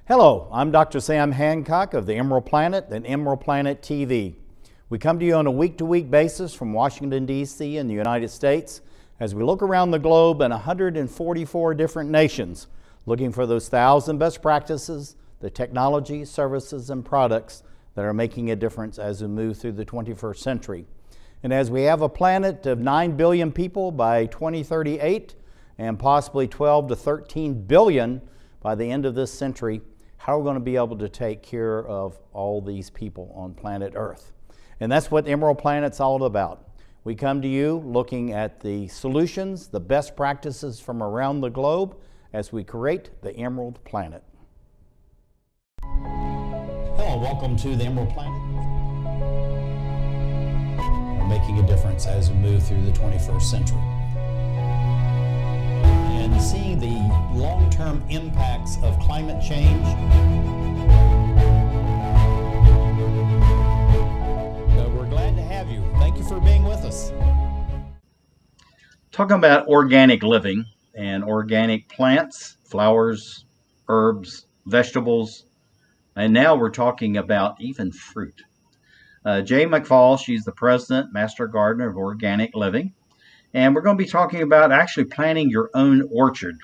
Hello, I'm Dr. Sam Hancock of the Emerald Planet and EmeraldPlanet TV. We come to you on a week-to-week basis from Washington, D.C. in the United States as we look around the globe in 144 different nations, looking for those 1,000 best practices, the technology, services, and products that are making a difference as we move through the 21st century. And as we have a planet of 9 billion people by 2038 and possibly 12 to 13 billion by the end of this century, how are we going to be able to take care of all these people on planet Earth? And that's what Emerald Planet's all about. We come to you looking at the solutions, the best practices from around the globe as we create the Emerald Planet. Hello, welcome to the Emerald Planet. We're making a difference as we move through the 21st century. And seeing the long-term impacts of climate change. We're glad to have you. Thank you for being with us. Talking about organic living and organic plants, flowers, herbs, vegetables, and now we're talking about even fruit. Jay McFall, she's the president, master gardener of Organic Living. And we're going to be talking about actually planting your own orchard.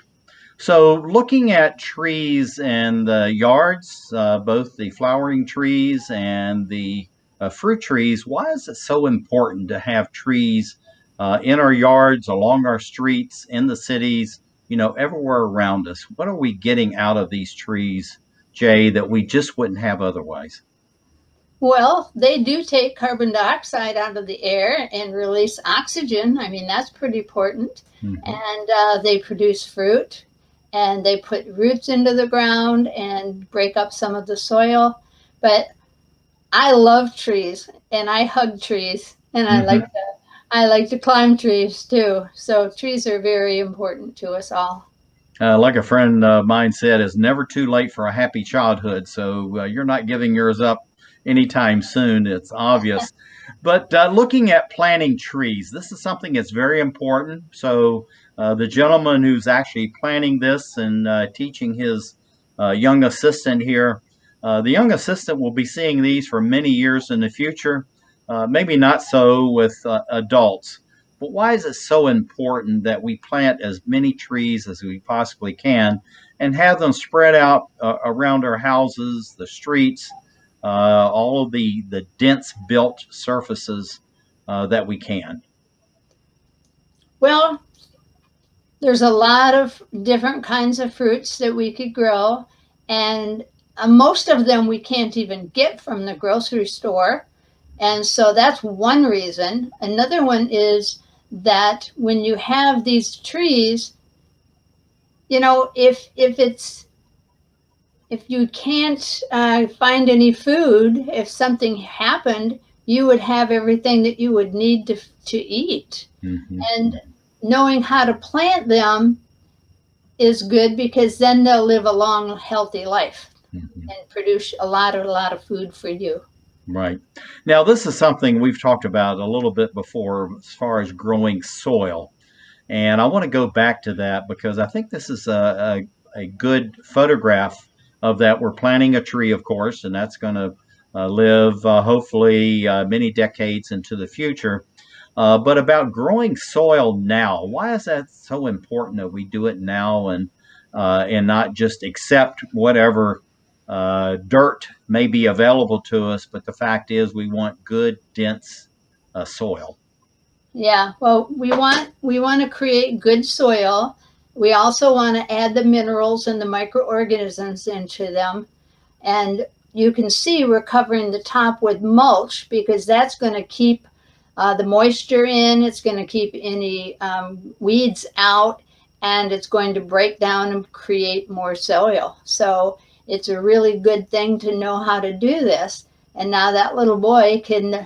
So looking at trees and the yards, both the flowering trees and the fruit trees, why is it so important to have trees in our yards, along our streets, in the cities, you know, everywhere around us? What are we getting out of these trees, Jay, that we just wouldn't have otherwise? Well, they do take carbon dioxide out of the air and release oxygen. I mean, that's pretty important. And they produce fruit, and they put roots into the ground and break up some of the soil. But I love trees, and I hug trees, and I like to climb trees too. So trees are very important to us all. Like a friend of mine said, it's never too late for a happy childhood. So you're not giving yours up anytime soon, it's obvious. But looking at planting trees, this is something that's very important. So the gentleman who's actually planning this and teaching his young assistant here, the young assistant will be seeing these for many years in the future, maybe not so with adults. But why is it so important that we plant as many trees as we possibly can and have them spread out around our houses, the streets, all of the dense built surfaces that we can? Well, there's a lot of different kinds of fruits that we could grow, and most of them we can't even get from the grocery store. And so that's one reason. Another one is that when you have these trees, you know, if you can't find any food, if something happened, you would have everything that you would need to eat. And knowing how to plant them is good, because then they'll live a long, healthy life and produce a lot of food for you. Right. Now, this is something we've talked about a little bit before as far as growing soil. And I want to go back to that because I think this is a good photograph of that. We're planting a tree, of course, and that's going to live hopefully many decades into the future. But about growing soil now, why is that so important that we do it now and not just accept whatever dirt may be available to us? But the fact is, we want good, dense soil. Yeah, well, we want to create good soil. We also want to add the minerals and the microorganisms into them. And you can see we're covering the top with mulch, because that's going to keep the moisture in. It's going to keep any weeds out, and it's going to break down and create more soil. So it's a really good thing to know how to do this. And now that little boy can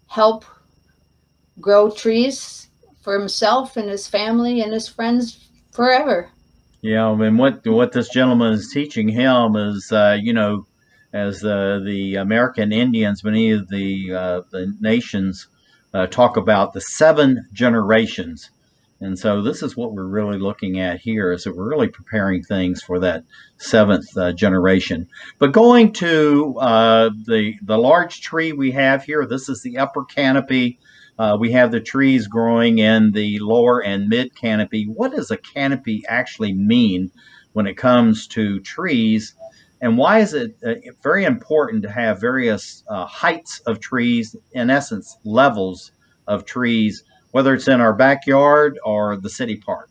help grow trees for himself and his family and his friends forever. Yeah, I mean, what this gentleman is teaching him is, you know, as the American Indians, many of the nations talk about the 7 generations And so this is what we're really looking at here, is that we're really preparing things for that seventh generation. But going to the large tree we have here, this is the upper canopy. We have the trees growing in the lower and mid canopy. What does a canopy actually mean when it comes to trees? And why is it very important to have various heights of trees, in essence, levels of trees, whether it's in our backyard or the city park?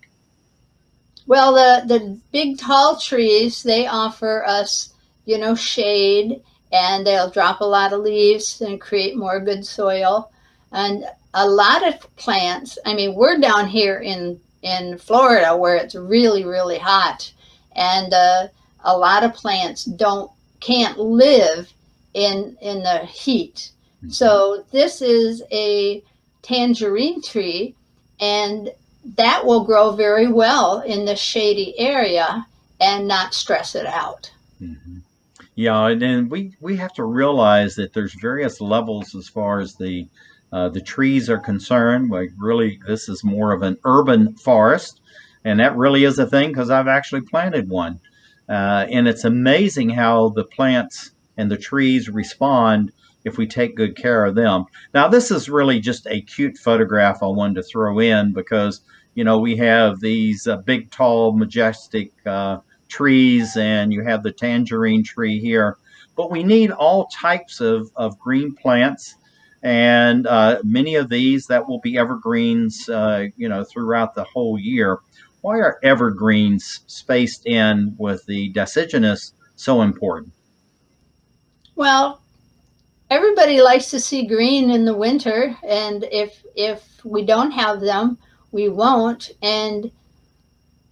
Well, the big tall trees, they offer us, you know, shade, and they'll drop a lot of leaves and create more good soil. And a lot of plants, I mean, we're down here in Florida where it's really, really hot. And a lot of plants can't live in the heat. So this is a tangerine tree, and that will grow very well in the shady area and not stress it out. Mm-hmm. Yeah, and then we have to realize that there's various levels as far as the trees are concerned. Like, really, this is more of an urban forest, and that really is a thing because I've actually planted one. And it's amazing how the plants and the trees respond if we take good care of them. Now, this is really just a cute photograph I wanted to throw in because, you know, we have these big, tall, majestic trees, and you have the tangerine tree here. But we need all types of green plants, and many of these that will be evergreens, you know, throughout the whole year. Why are evergreens spaced in with the deciduous so important? Well, everybody likes to see green in the winter, and if we don't have them, we won't. And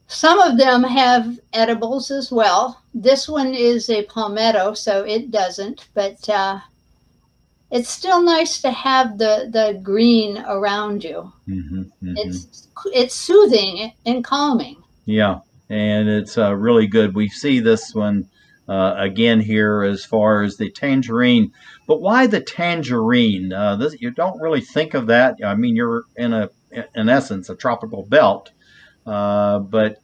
some of them have edibles as well. This one is a palmetto, so it doesn't, but it's still nice to have the green around you. Mm-hmm, mm-hmm. It's soothing and calming. Yeah, and it's really good. We see this one again here as far as the tangerine. But why the tangerine? You don't really think of that. I mean, you're in essence, a tropical belt. But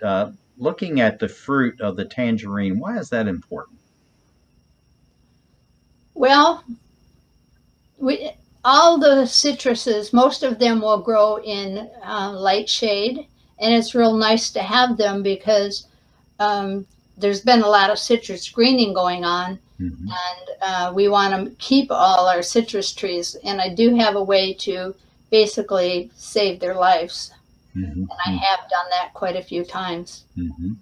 looking at the fruit of the tangerine, why is that important? Well, all the citruses, most of them will grow in light shade, and it's real nice to have them because there's been a lot of citrus greening going on, mm-hmm. and we want to keep all our citrus trees, and I do have a way to basically save their lives, mm-hmm. and I have done that quite a few times. Mm-hmm.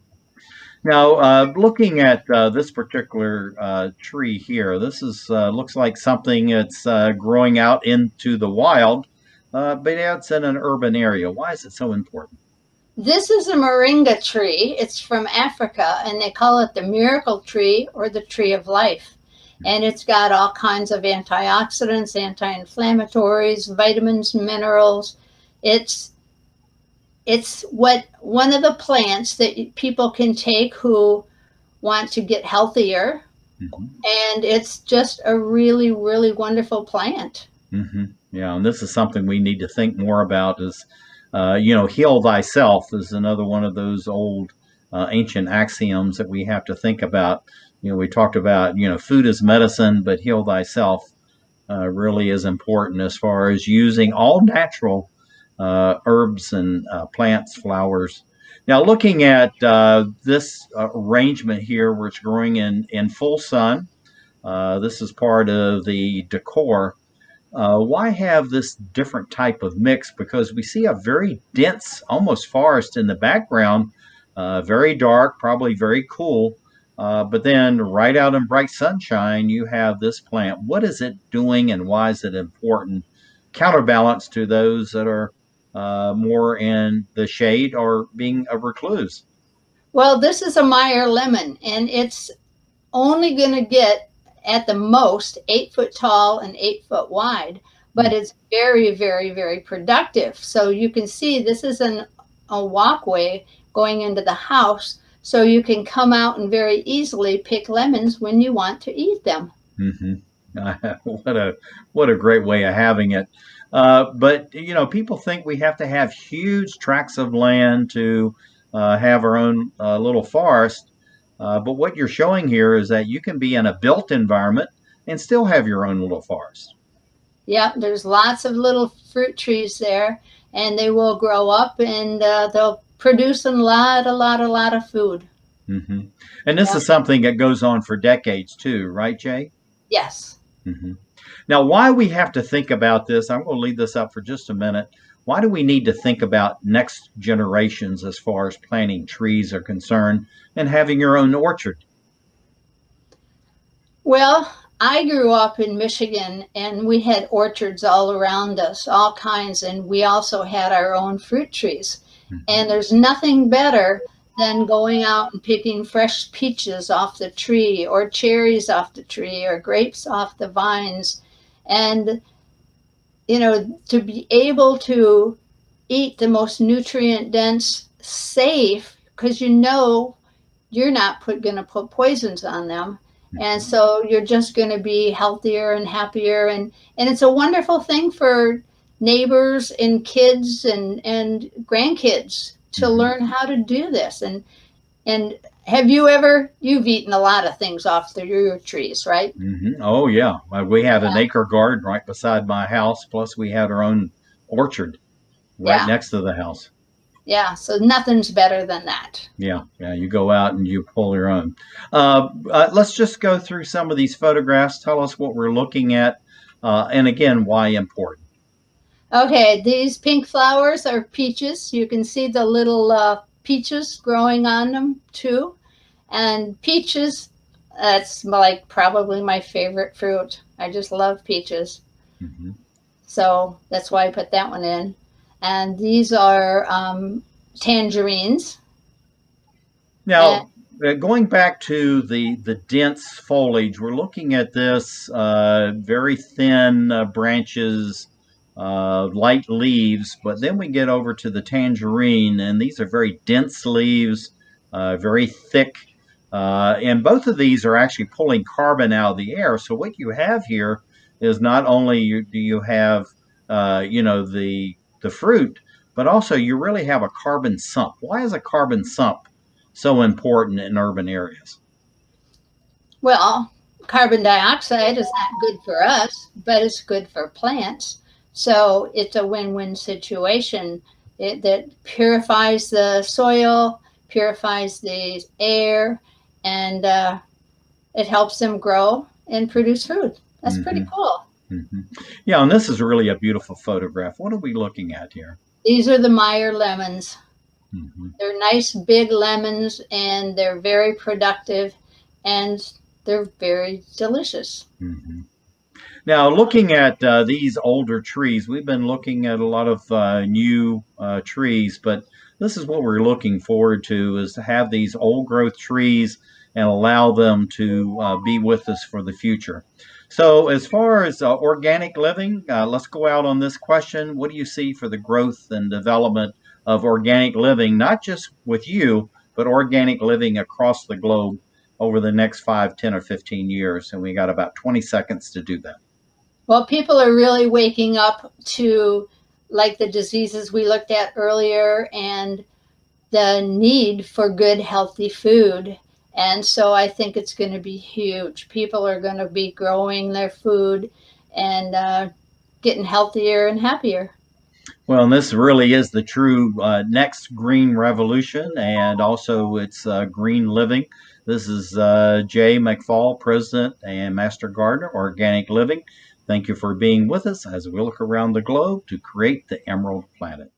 Now, looking at this particular tree here, this is looks like something that's growing out into the wild, but it's in an urban area. Why is it so important? This is a Moringa tree. It's from Africa, and they call it the miracle tree or the tree of life. And it's got all kinds of antioxidants, anti-inflammatories, vitamins, minerals. It's one of the plants that people can take who want to get healthier. Mm-hmm. And it's just a really, really wonderful plant. Mm-hmm. Yeah, and this is something we need to think more about is, you know, heal thyself is another one of those old ancient axioms that we have to think about. You know, we talked about, you know, food is medicine, but heal thyself really is important as far as using all natural herbs and plants, flowers. Now, looking at this arrangement here where it's growing in full sun, this is part of the decor. Why have this different type of mix? Because we see a very dense, almost forest in the background, very dark, probably very cool. But then right out in bright sunshine, you have this plant. What is it doing and why is it important? Counterbalance to those that are more in the shade or being a recluse. Well, this is a Meyer Lemon, and it's only going to get at the most 8 foot tall and 8 foot wide, but it's very, very, very productive. So you can see this is a walkway going into the house, so you can come out and very easily pick lemons when you want to eat them. Mm-hmm. What a great way of having it. But, you know, people think we have to have huge tracts of land to have our own little forest. But what you're showing here is that you can be in a built environment and still have your own little forest. Yep, there's lots of little fruit trees there, and they will grow up, and they'll produce a lot of food. Mm-hmm. And this is something that goes on for decades too, right, Jay? Yes. Mm-hmm. Now, why we have to think about this, I'm going to leave this up for just a minute. Why do we need to think about next generations as far as planting trees are concerned and having your own orchard? Well, I grew up in Michigan, and we had orchards all around us, all kinds, and we also had our own fruit trees. Mm-hmm. And there's nothing better than going out and picking fresh peaches off the tree, or cherries off the tree, or grapes off the vines. And, you know, to be able to eat the most nutrient dense, safe, because you know you're not going to put poisons on them. And so you're just going to be healthier and happier. And it's a wonderful thing for neighbors and kids and grandkids to learn how to do this. And have you've eaten a lot of things off your trees, right? Mm-hmm. Oh, yeah. We had an acre garden right beside my house. Plus we had our own orchard right next to the house. Yeah, so nothing's better than that. Yeah, you go out and you pull your own. Let's just go through some of these photographs. Tell us what we're looking at, and again, why important. Okay, these pink flowers are peaches. You can see the little peaches growing on them too. And peaches, that's like probably my favorite fruit. I just love peaches. Mm-hmm. So that's why I put that one in. And these are tangerines. Now, going back to the dense foliage, we're looking at this very thin branches, light leaves, but then we get over to the tangerine, and these are very dense leaves, very thick, and both of these are actually pulling carbon out of the air. So what you have here is not only do you have, you know, the fruit, but also you really have a carbon sump. Why is a carbon sump so important in urban areas? Well, carbon dioxide is not good for us, but it's good for plants. So it's a win-win situation. That purifies the soil, purifies the air, and it helps them grow and produce food. That's pretty cool. Mm-hmm. Yeah, and this is really a beautiful photograph. What are we looking at here? These are the Meyer lemons. Mm-hmm. They're nice big lemons, and they're very productive, and they're very delicious. Mm-hmm. Now, looking at these older trees, we've been looking at a lot of new trees, but this is what we're looking forward to, is to have these old growth trees and allow them to be with us for the future. So as far as organic living, let's go out on this question. What do you see for the growth and development of organic living, not just with you, but organic living across the globe over the next 5, 10, or 15 years? And we got about 20 seconds to do that. Well, people are really waking up to, like, the diseases we looked at earlier and the need for good, healthy food. And so I think it's going to be huge. People are going to be growing their food and getting healthier and happier. Well, and this really is the true next green revolution, and also it's green living. This is Jay McFall, President and Master Gardener, Organic Living. Thank you for being with us as we look around the globe to create the Emerald Planet.